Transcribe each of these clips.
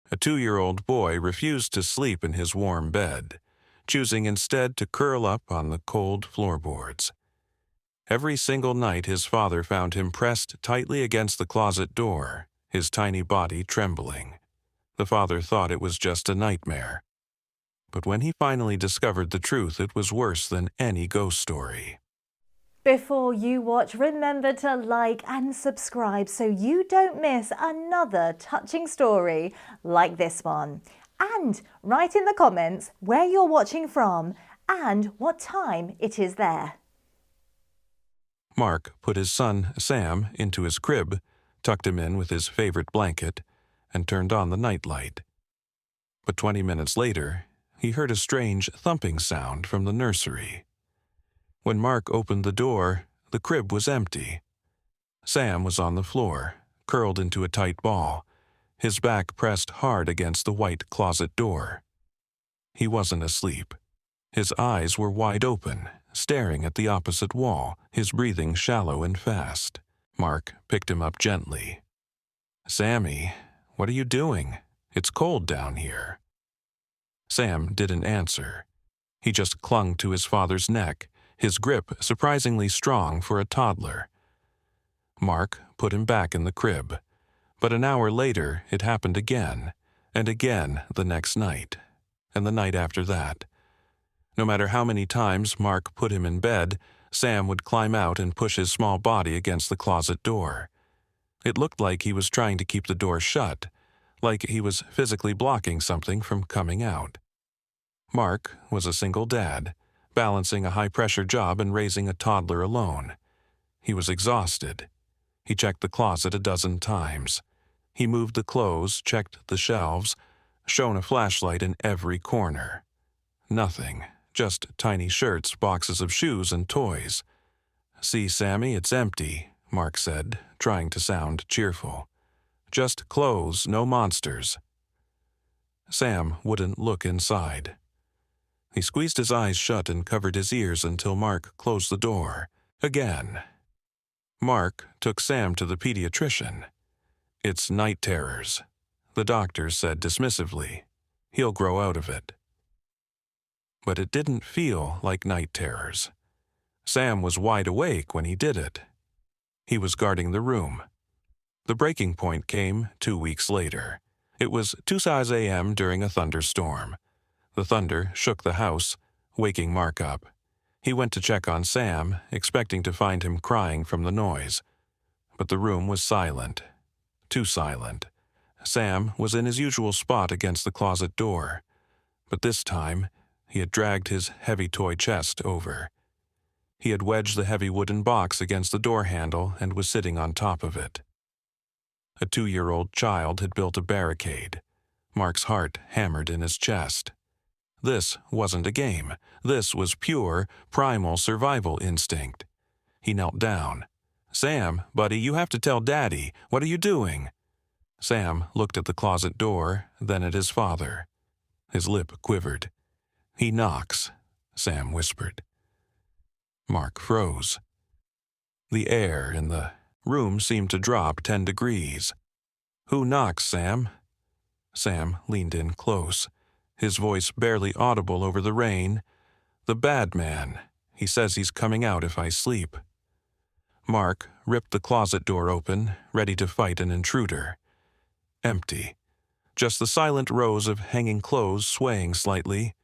A 2-year-old boy refused to sleep in his warm bed, choosing instead to curl up on the cold floorboards. Every single night his father found him pressed tightly against the closet door, his tiny body trembling. The father thought it was just a nightmare. But when he finally discovered the truth, it was worse than any ghost story. Before you watch, remember to like and subscribe so you don't miss another touching story like this one. And write in the comments where you're watching from and what time it is there. Mark put his son, Sam, into his crib, tucked him in with his favorite blanket, and turned on the nightlight. But 20 minutes later, he heard a strange thumping sound from the nursery. When Mark opened the door, the crib was empty. Sam was on the floor, curled into a tight ball, his back pressed hard against the white closet door. He wasn't asleep. His eyes were wide open, staring at the opposite wall, his breathing shallow and fast. Mark picked him up gently. "Sammy, what are you doing? It's cold down here." Sam didn't answer. He just clung to his father's neck, his grip surprisingly strong for a toddler. Mark put him back in the crib, but an hour later it happened again, and again the next night, and the night after that. No matter how many times Mark put him in bed, Sam would climb out and push his small body against the closet door. It looked like he was trying to keep the door shut, like he was physically blocking something from coming out. Mark was a single dad, balancing a high-pressure job and raising a toddler alone. He was exhausted. He checked the closet a dozen times. He moved the clothes, checked the shelves, shone a flashlight in every corner. Nothing, just tiny shirts, boxes of shoes, and toys. "See, Sammy, it's empty," Mark said, trying to sound cheerful. "Just clothes, no monsters." Sam wouldn't look inside. He squeezed his eyes shut and covered his ears until Mark closed the door. Again. Mark took Sam to the pediatrician. "It's night terrors," the doctor said dismissively. "He'll grow out of it." But it didn't feel like night terrors. Sam was wide awake when he did it. He was guarding the room. The breaking point came 2 weeks later. It was 2 a.m. during a thunderstorm. The thunder shook the house, waking Mark up. He went to check on Sam, expecting to find him crying from the noise. But the room was silent. Too silent. Sam was in his usual spot against the closet door. But this time, he had dragged his heavy toy chest over. He had wedged the heavy wooden box against the door handle and was sitting on top of it. A 2-year-old child had built a barricade. Mark's heart hammered in his chest. This wasn't a game. This was pure, primal survival instinct. He knelt down. "Sam, buddy, you have to tell Daddy. What are you doing?" Sam looked at the closet door, then at his father. His lip quivered. "He knocks," Sam whispered. Mark froze. The air in the room seemed to drop 10 degrees. "Who knocks, Sam?" Sam leaned in close, his voice barely audible over the rain. "The bad man. He says he's coming out if I sleep." Mark ripped the closet door open, ready to fight an intruder. Empty. Just the silent rows of hanging clothes swaying slightly.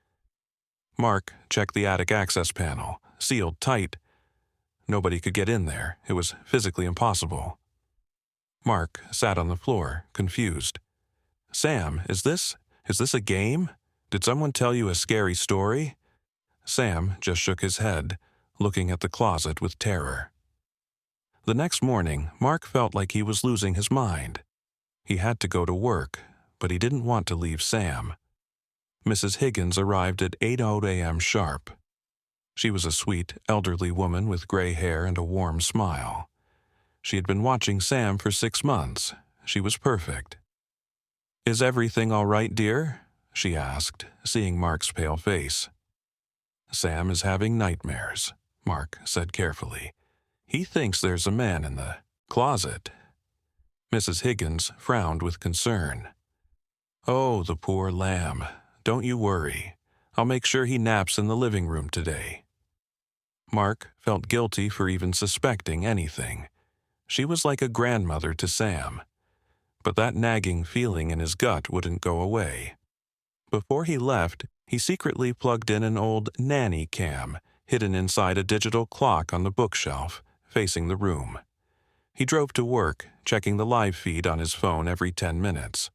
Mark checked the attic access panel, sealed tight. Nobody could get in there. It was physically impossible. Mark sat on the floor, confused. "Sam, is this a game? Did someone tell you a scary story?" Sam just shook his head, looking at the closet with terror. The next morning, Mark felt like he was losing his mind. He had to go to work, but he didn't want to leave Sam. Mrs. Higgins arrived at 8:00 a.m. sharp. She was a sweet, elderly woman with gray hair and a warm smile. She had been watching Sam for 6 months. She was perfect. "Is everything all right, dear?" she asked, seeing Mark's pale face. "Sam is having nightmares," Mark said carefully. "He thinks there's a man in the closet." Mrs. Higgins frowned with concern. "Oh, the poor lamb. Don't you worry. I'll make sure he naps in the living room today." Mark felt guilty for even suspecting anything. She was like a grandmother to Sam. But that nagging feeling in his gut wouldn't go away. Before he left, he secretly plugged in an old nanny cam hidden inside a digital clock on the bookshelf facing the room. He drove to work, checking the live feed on his phone every 10 minutes.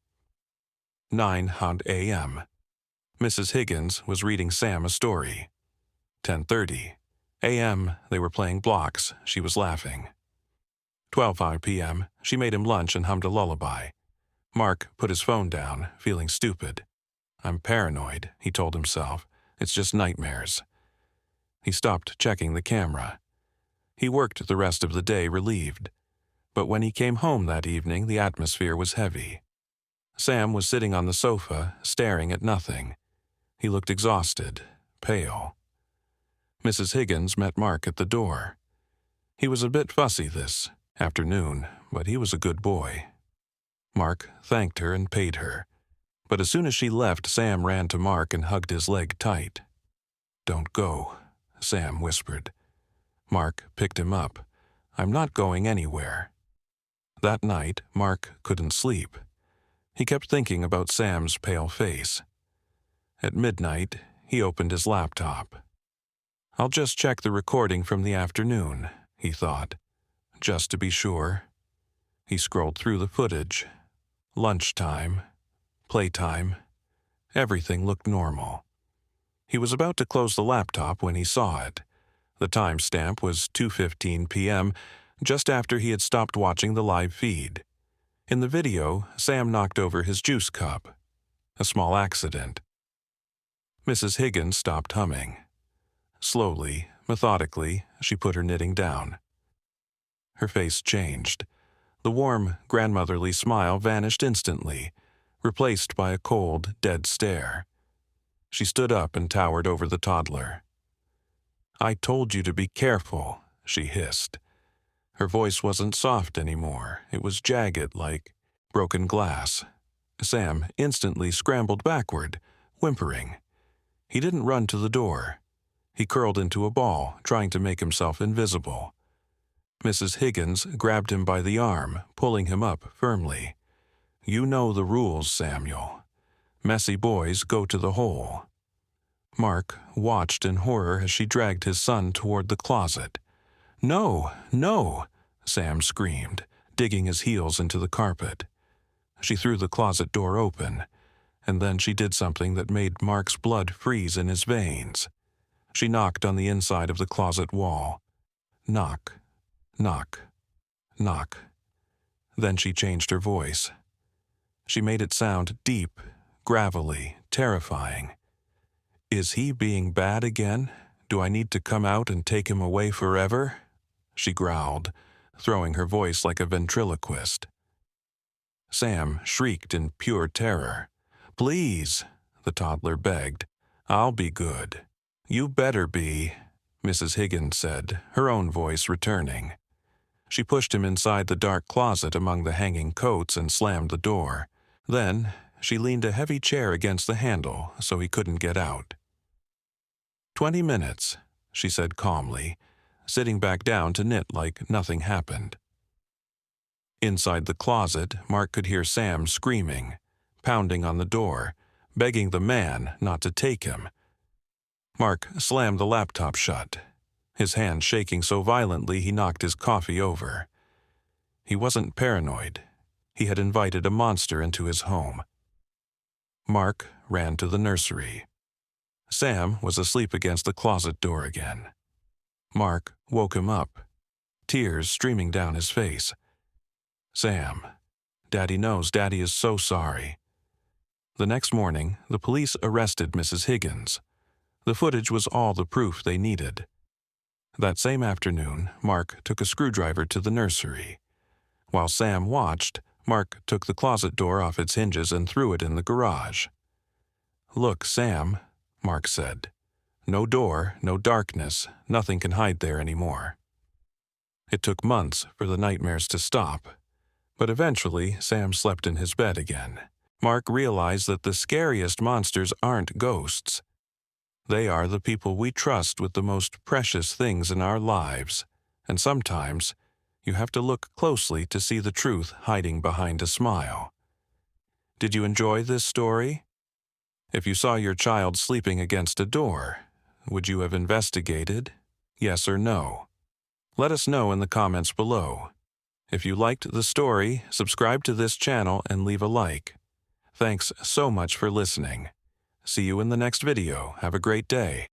9 a.m. Mrs. Higgins was reading Sam a story. 10:30 a.m. They were playing blocks. She was laughing. 12:05 p.m. She made him lunch and hummed a lullaby. Mark put his phone down, feeling stupid. "I'm paranoid," he told himself. "It's just nightmares." He stopped checking the camera. He worked the rest of the day relieved. But when he came home that evening, the atmosphere was heavy. Sam was sitting on the sofa, staring at nothing. He looked exhausted, pale. Mrs. Higgins met Mark at the door. He was a bit fussy this afternoon, but he was a good boy. Mark thanked her and paid her. But as soon as she left, Sam ran to Mark and hugged his leg tight. "Don't go," Sam whispered. Mark picked him up. "I'm not going anywhere." That night, Mark couldn't sleep. He kept thinking about Sam's pale face. At midnight, he opened his laptop. "I'll just check the recording from the afternoon," he thought, just to be sure. He scrolled through the footage. Lunchtime, playtime, everything looked normal. He was about to close the laptop when he saw it. The timestamp was 2:15 p.m., just after he had stopped watching the live feed. In the video, Sam knocked over his juice cup. A small accident. Mrs. Higgins stopped humming. Slowly, methodically, she put her knitting down. Her face changed. The warm, grandmotherly smile vanished instantly, replaced by a cold, dead stare. She stood up and towered over the toddler. "I told you to be careful," she hissed. Her voice wasn't soft anymore. It was jagged like broken glass. Sam instantly scrambled backward, whimpering. He didn't run to the door. He curled into a ball, trying to make himself invisible. Mrs. Higgins grabbed him by the arm, pulling him up firmly. "You know the rules, Samuel. Messy boys go to the hole." Mark watched in horror as she dragged his son toward the closet. "No, no!" Sam screamed, digging his heels into the carpet. She threw the closet door open, and then she did something that made Mark's blood freeze in his veins. She knocked on the inside of the closet wall. Knock, knock, knock. Then she changed her voice. She made it sound deep, gravelly, terrifying. "Is he being bad again? Do I need to come out and take him away forever?" She growled, throwing her voice like a ventriloquist. Sam shrieked in pure terror. "Please," the toddler begged. "I'll be good." "You better be," Mrs. Higgins said, her own voice returning. She pushed him inside the dark closet among the hanging coats and slammed the door. Then she leaned a heavy chair against the handle so he couldn't get out. 20 minutes, she said calmly, sitting back down to knit like nothing happened. Inside the closet, Mark could hear Sam screaming, pounding on the door, begging the man not to take him. Mark slammed the laptop shut, his hand shaking so violently he knocked his coffee over. He wasn't paranoid. He had invited a monster into his home. Mark ran to the nursery. Sam was asleep against the closet door again. Mark woke him up, tears streaming down his face. "Sam, Daddy knows. Daddy is so sorry." The next morning, the police arrested Mrs. Higgins. The footage was all the proof they needed. That same afternoon, Mark took a screwdriver to the nursery. While Sam watched, Mark took the closet door off its hinges and threw it in the garage. "Look, Sam," Mark said. "No door, no darkness, nothing can hide there anymore." It took months for the nightmares to stop, but eventually Sam slept in his bed again. Mark realized that the scariest monsters aren't ghosts. They are the people we trust with the most precious things in our lives, and sometimes you have to look closely to see the truth hiding behind a smile. Did you enjoy this story? If you saw your child sleeping against a door, would you have investigated? Yes or no? Let us know in the comments below. If you liked the story, subscribe to this channel and leave a like. Thanks so much for listening. See you in the next video. Have a great day.